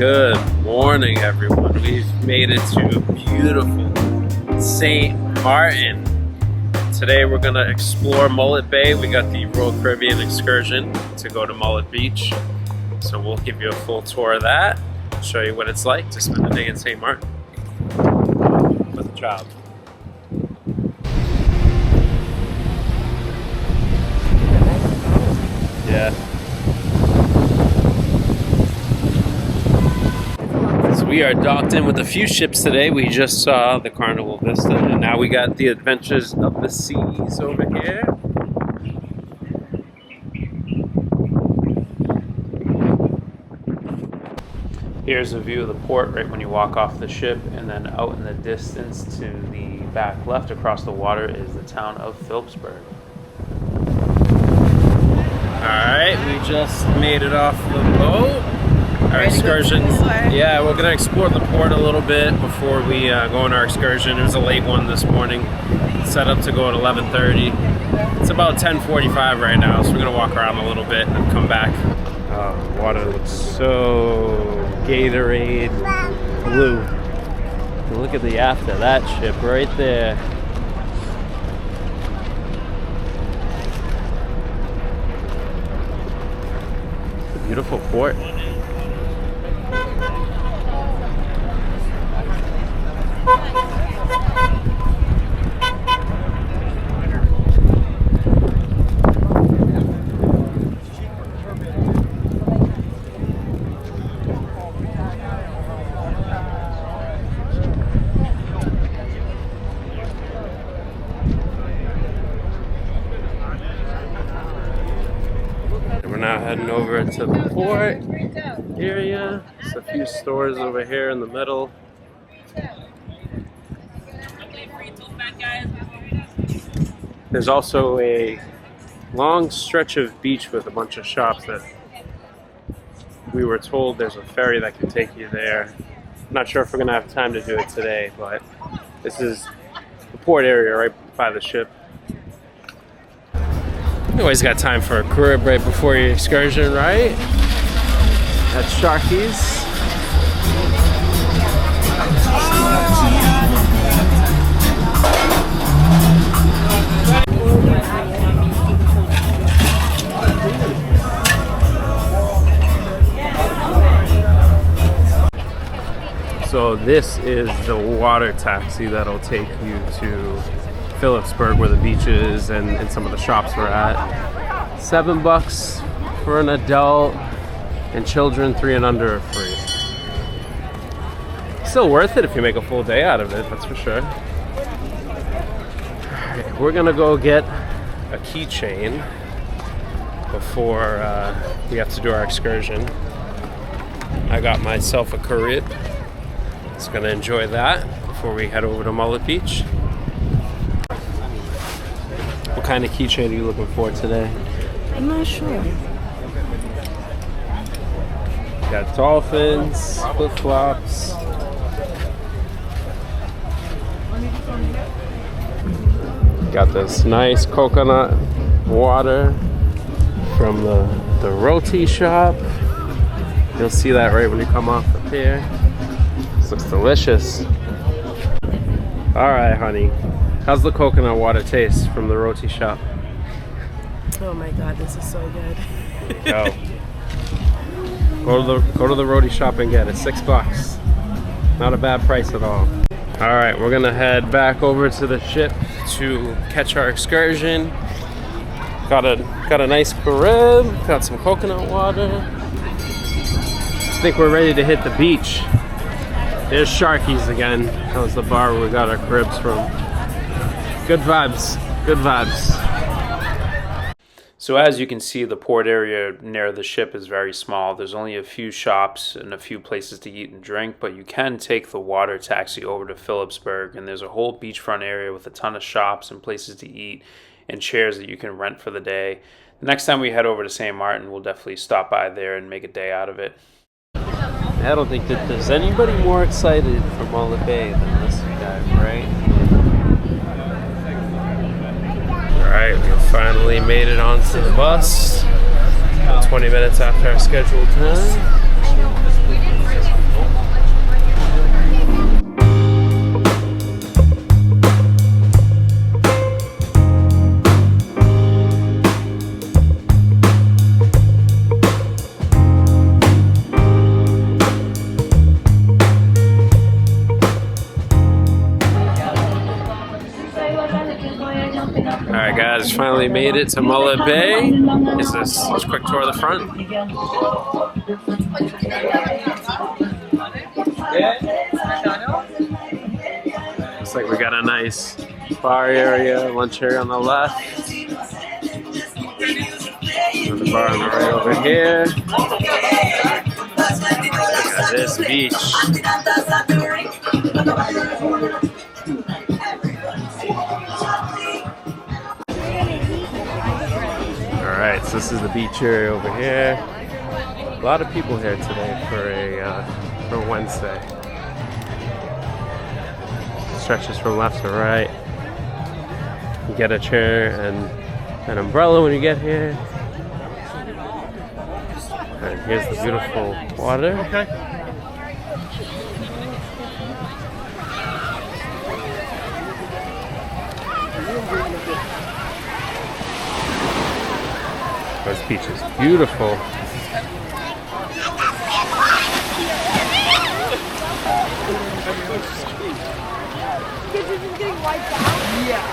Good morning, everyone. We've made it to beautiful Sint Maarten. Today we're gonna explore Mullet Bay. We got the Royal Caribbean excursion to go to Mullet Beach. So we'll give you a full tour of that, show you what it's like to spend the day in Sint Maarten. For the job. Yeah. So we are docked in with a few ships today. We just saw the Carnival Vista, and now we got the Adventures of the Seas over here. Here's a view of the port right when you walk off the ship, and then out in the distance to the back left across the water is the town of Philipsburg. Alright, we just made it off the boat. Our excursion, yeah, we're gonna explore the port a little bit before we go on our excursion. It was a late one this morning, set up to go at 11:30. It's about 10:45 right now, so we're gonna walk around a little bit and come back. Oh, the water looks so Gatorade blue. And look at the aft of that ship right there. It's a beautiful port. We're now heading over to the port area. There's a few stores over here in the middle. There's also a long stretch of beach with a bunch of shops that we were told there's a ferry that can take you there. I'm not sure if we're gonna have time to do it today, but this is the port area right by the ship. You always got time for a crib right before your excursion, right? At Sharky's. So this is the water taxi that'll take you to Philipsburg, where the beach is and some of the shops we're at. $7 for an adult, and children 3 and under are free. Still worth it if you make a full day out of it, that's for sure. Alright, we're gonna go get a keychain before we have to do our excursion. I got myself a Carib. Just gonna enjoy that before we head over to Mullet Beach. What kind of keychain are you looking for today? I'm not sure. Got dolphins, flip-flops. Got this nice coconut water from the roti shop. You'll see that right when you come off the pier. This looks delicious. Alright, honey. How's the coconut water taste from the roti shop? Oh my god, this is so good. Go. Go to the roti shop and get it. $6. Not a bad price at all. Alright, we're gonna head back over to the ship to catch our excursion. Got a nice Carib, got some coconut water. I think we're ready to hit the beach. There's Sharky's again. That was the bar where we got our Caribs from. Good vibes, good vibes. So as you can see, the port area near the ship is very small. There's only a few shops and a few places to eat and drink, but you can take the water taxi over to Philipsburg, and there's a whole beachfront area with a ton of shops and places to eat and chairs that you can rent for the day. The next time we head over to Sint Maarten, we'll definitely stop by there and make a day out of it. I don't think that there's anybody more excited for Mullet Bay than this guy, right? Alright, we finally made it onto the bus. 20 minutes after our scheduled time. Alright guys, finally made it to Mullet Bay. Is this a quick tour of the front? Looks like we got a nice bar area, lunch area on the left. Another bar on the right over here. Look at this beach. Alright, so this is the beach area over here. A lot of people here today for Wednesday. Stretches from left to right. You get a chair and an umbrella when you get here. And here's the beautiful water. Okay. This beach is beautiful. Kids are just getting wiped out? Yeah.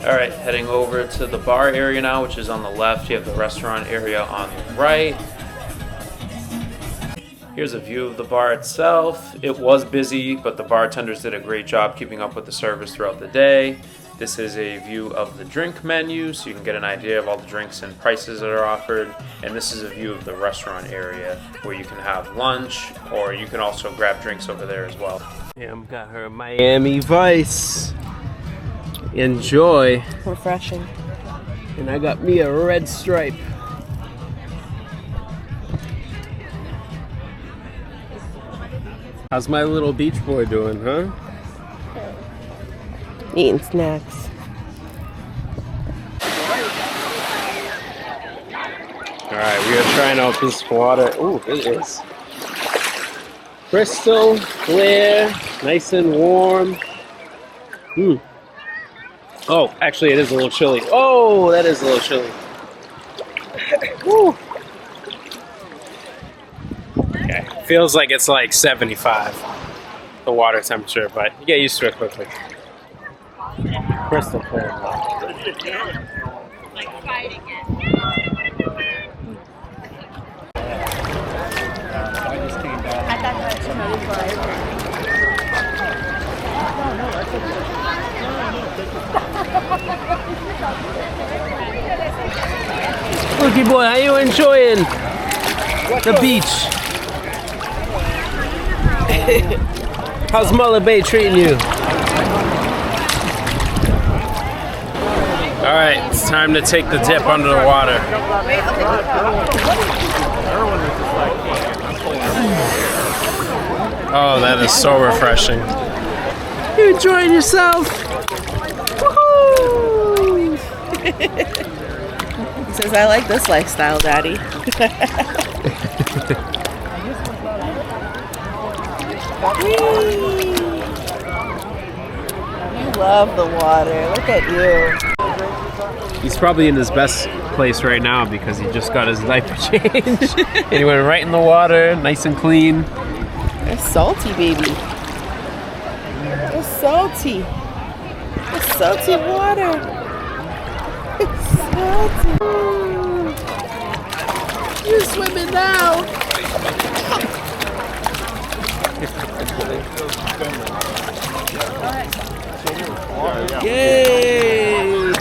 Alright, heading over to the bar area now, which is on the left. You have the restaurant area on the right. Here's a view of the bar itself. It was busy, but the bartenders did a great job keeping up with the service throughout the day. This is a view of the drink menu, so you can get an idea of all the drinks and prices that are offered. And this is a view of the restaurant area where you can have lunch, or you can also grab drinks over there as well. Pam got her Miami Vice. Enjoy. Refreshing. And I got me a red stripe. How's my little beach boy doing, huh? Eating snacks. Alright, we are trying out this water. Ooh, it is crystal clear, nice and warm. Oh, actually it is a little chilly. Oh, that is a little chilly. Woo. Okay, feels like it's like 75, the water temperature, but you get used to it quickly. Crystal clear. Like fighting it. I thought that's really fun. Looky boy, how you enjoying the beach? How's Mullet Bay treating you? Alright, it's time to take the dip under the water. Oh, that is so refreshing. You enjoying yourself? Woohoo! He says, I like this lifestyle, Daddy. You love the water. Look at you. He's probably in his best place right now because he just got his diaper changed. And he went right in the water, nice and clean. It's salty, baby. It's salty. It's salty water. It's salty. You're swimming now. Yay!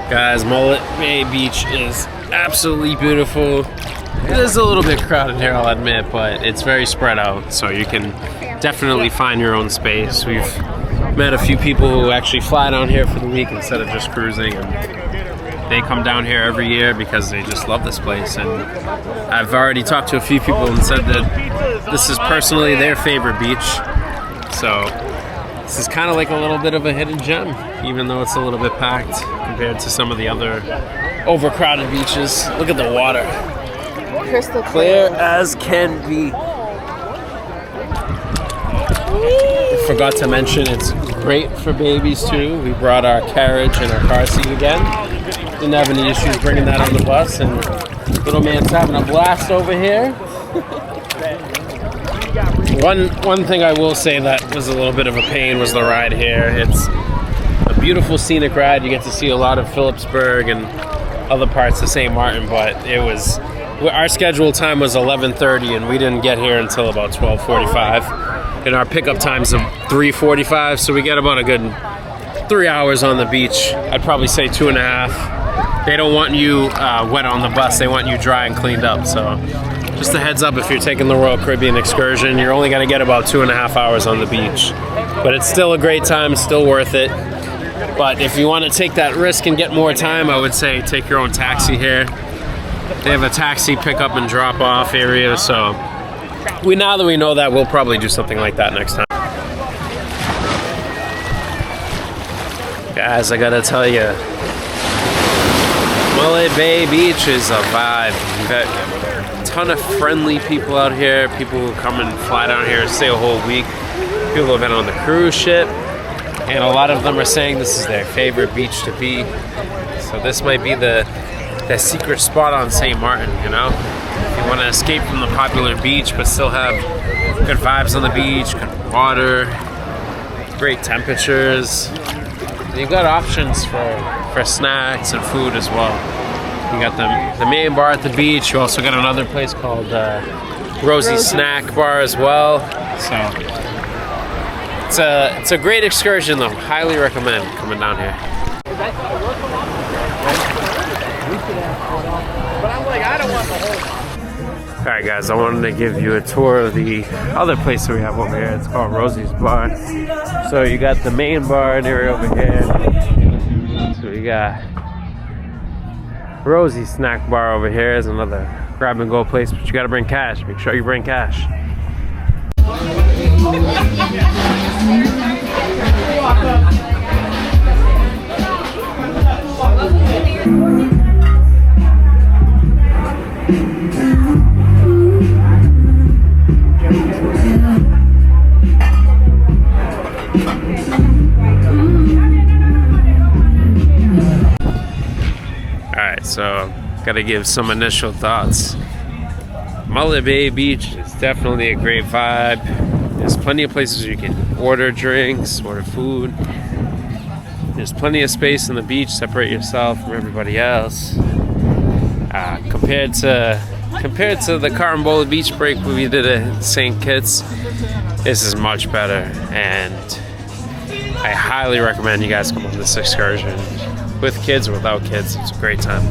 Guys, Mullet Bay Beach is absolutely beautiful. It is a little bit crowded here, I'll admit, but it's very spread out, so you can definitely find your own space. We've met a few people who actually fly down here for the week instead of just cruising, and they come down here every year because they just love this place. And I've already talked to a few people and said that this is personally their favorite beach. So this is kind of like a little bit of a hidden gem, even though it's a little bit packed compared to some of the other overcrowded beaches. Look at the water. Crystal Clear as can be. I forgot to mention it's great for babies too. We brought our carriage and our car seat again. Didn't have any issues bringing that on the bus, and little man's having a blast over here. One thing I will say that was a little bit of a pain was the ride here. It's a beautiful scenic ride. You get to see a lot of Phillipsburg and other parts of St. Maarten, but our scheduled time was 11:30 and we didn't get here until about 12:45. And our pickup time's 3:45, so we get about a good 3 hours on the beach. I'd probably say 2.5. They don't want you wet on the bus, they want you dry and cleaned up. So just a heads up, if you're taking the Royal Caribbean excursion, you're only gonna get about 2.5 hours on the beach. But it's still a great time, still worth it. But if you want to take that risk and get more time, I would say take your own taxi here. They have a taxi pickup and drop off area, so now that we know that, we'll probably do something like that next time. Guys, I gotta tell you, Mullet Beach is a vibe. We've got a ton of friendly people out here, people who come and fly down here and stay a whole week. People who have been on the cruise ship, and a lot of them are saying this is their favorite beach to be. So this might be the secret spot on St. Maarten, you know? If you want to escape from the popular beach but still have good vibes on the beach, good water, great temperatures. And you've got options for snacks and food as well. You got the main bar at the beach. You also got another place called Rosie's Snack Bar as well. So it's a great excursion though. Highly recommend coming down here. Alright guys, I wanted to give you a tour of the other place that we have over here. It's called Rosie's Bar. So you got the main bar area over here. So we got Rosie's Snack Bar over here. Is another grab and go place, but you gotta bring cash. Make sure you bring cash. Alright, so gotta give some initial thoughts. Mullet Beach is definitely a great vibe. There's plenty of places you can order drinks, order food. There's plenty of space on the beach, separate yourself from everybody else. Compared to the Carambola beach break we did at St. Kitts, this is much better, and I highly recommend you guys come on this excursion with kids or without kids. It's a great time.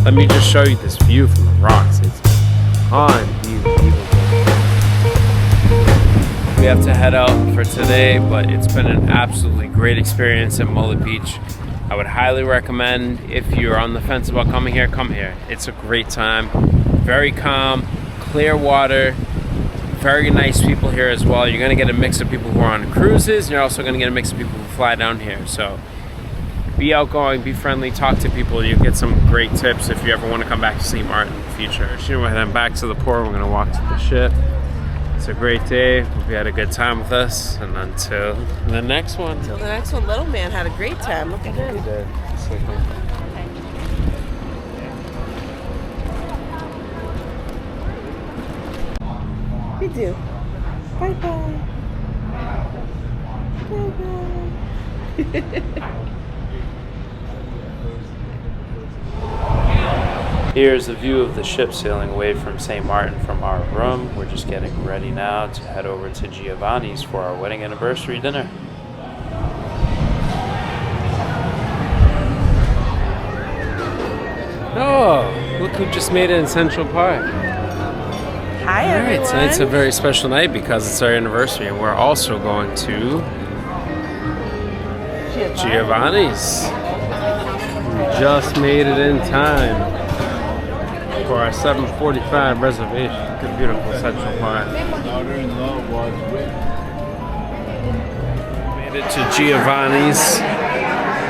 Let me just show you this view from the rocks. It's unbelievable. We have to head out for today, but it's been an absolutely great experience at Mullet Beach. I would highly recommend, if you're on the fence about coming here, come here. It's a great time. Very calm, clear water, very nice people here as well. You're gonna get a mix of people who are on cruises, and you're also gonna get a mix of people who fly down here. So be outgoing, be friendly, talk to people. You get some great tips if you ever want to come back to St. Maarten in the future. We're heading back to the port. We're going to walk to the ship. It's a great day. Hope you had a good time with us. And until the next one. Until the next one, little man had a great time. Look at him. He did. You do. Bye bye. Bye bye. Here's a view of the ship sailing away from St. Maarten from our room. We're just getting ready now to head over to Giovanni's for our wedding anniversary dinner. Oh, look who just made it in Central Park. Hi, everyone. Alright, tonight's a very special night because it's our anniversary and we're also going to Giovanni's. We just made it in time for our 7:45 reservation. Good, beautiful Central Park. Made it to Giovanni's.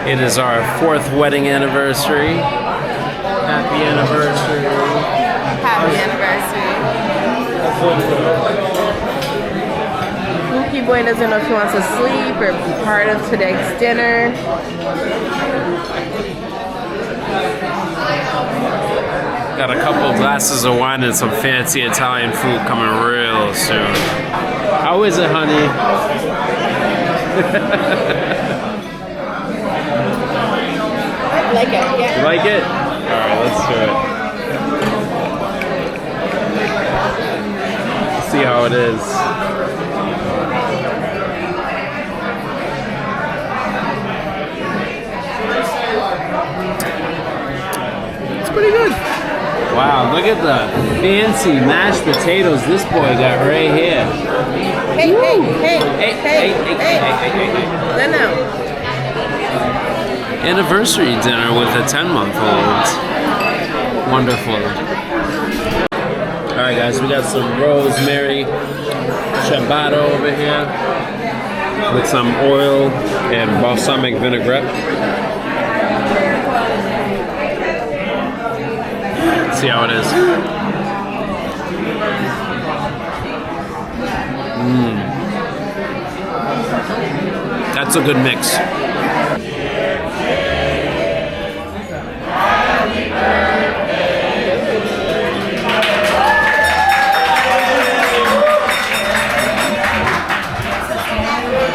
It is our 4th wedding anniversary. Happy anniversary. Happy anniversary. Mookie Boy doesn't know if he wants to sleep or be part of today's dinner. Got a couple of glasses of wine and some fancy Italian food coming real soon. How is it, honey? I like it, yeah. You like it? Alright, let's do it. See how it is. It's pretty good. Wow, look at the fancy mashed potatoes this boy got right here. Hey. No. Anniversary dinner with a 10-month-old. Wonderful. Alright guys, we got some rosemary ciabatta over here with some oil and balsamic vinaigrette. Let's see how it is. That's a good mix.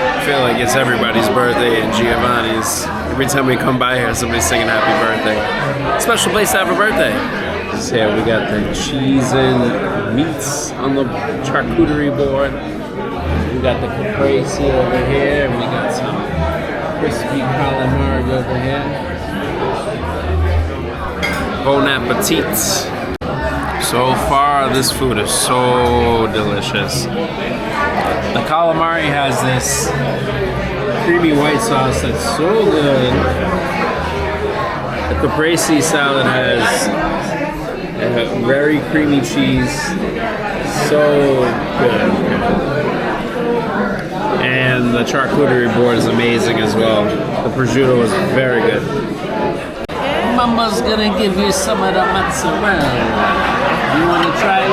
I feel like it's everybody's birthday in Giovanni's. Every time we come by here, somebody's singing happy birthday. Special place to have a birthday. So yeah, we got the cheese and meats on the charcuterie board. We got the caprese over here, and we got some crispy calamari over here. Bon appetit. So far, this food is so delicious. The calamari has this creamy white sauce that's so good. The caprese salad has a very creamy cheese, so good. And the charcuterie board is amazing as well. The prosciutto is very good. Mama's gonna give you some of the mozzarella. You wanna try it?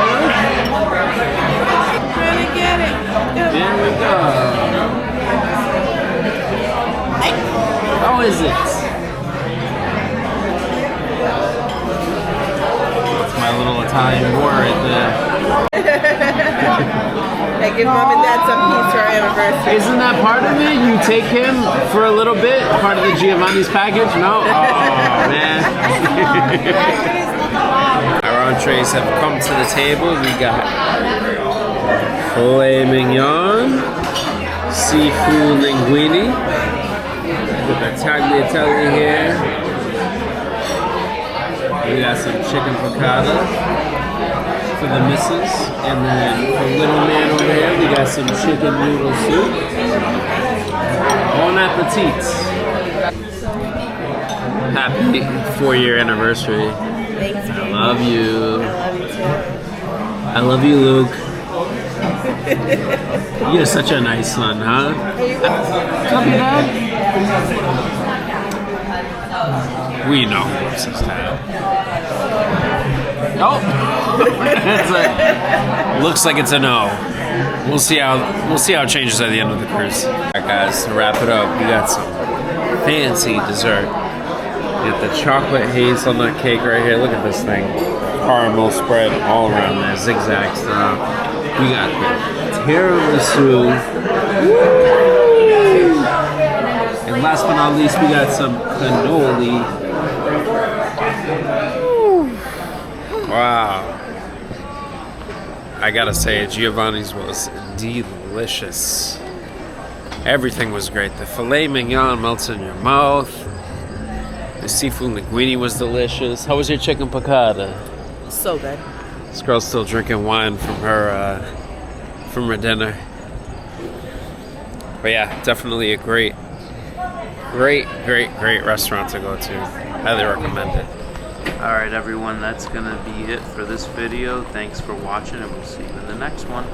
Trying to get it. There we go. How is it? That's my little Italian boy right there. Hey, give mom and dad some peace for our anniversary. Isn't that part of it? You take him for a little bit? Part of the Giovanni's package? No? Oh, man. Our entrees have come to the table. We got filet mignon, seafood linguine, with the tagliatelle here. We got some chicken piccata for the missus, and then for little man over here, we got some chicken noodle soup. Bon appetit. Happy 4-year anniversary. Thanks, baby. I love you. I love you too. I love you, Luke. You're such a nice son, huh? Love you, Dad. We know what's his dad. Oh, looks like it's a no. We'll see how it changes at the end of the cruise. All right, guys, to wrap it up, we got some fancy dessert. We got the chocolate hazelnut cake right here. Look at this thing. Caramel spread all around there, zigzag style. We got tiramisu. And last but not least, we got some cannoli. Wow. I gotta say, Giovanni's was delicious. Everything was great. The filet mignon melts in your mouth. The seafood linguine was delicious. How was your chicken piccata? So good. This girl's still drinking wine from her dinner. But yeah, definitely a great restaurant to go to. Highly recommend it. Alright everyone, that's gonna be it for this video. Thanks for watching and we'll see you in the next one.